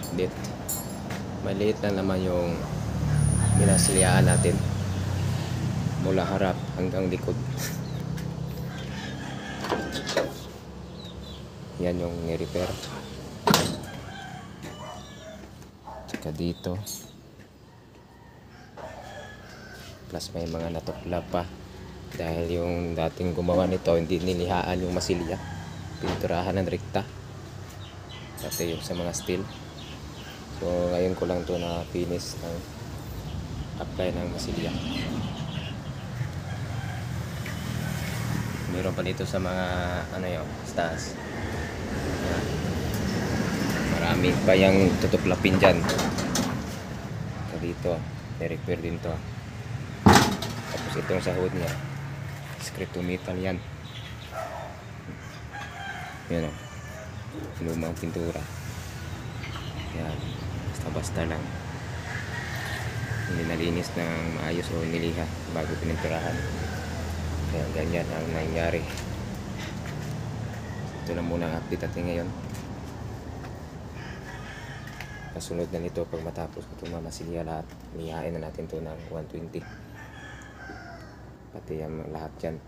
update. Maliit lang naman yung minasiliaan natin mula harap hanggang likod. Yan yung ni-repair. Tsaka dito. Plus may mga natukla pa. Dahil yung dating gumawa nito, hindi nilihaan yung masilya. Pinturahan ng rekta. Pati yung sa mga steel. So ngayon ko lang to na finish ng apply ng masilya. Meron pa dito sa mga ano yun, stars. Yan. Marami pa yung tutuklapin dyan. So dito, i-repair din to. Tapos itong sahod niya, scrap to metal yan. Yan o, lumang pintura. Yan, basta-basta lang. Hindi nalinis ng maayos o niliha bago pininturahan. Kaya ganyan ang nangyari. Ito na muna ang update natin ngayon. Kasunod na nito pag matapos ko itong mamasilya lahat, lihain na natin ito ng 120. Pati yung lahat yan.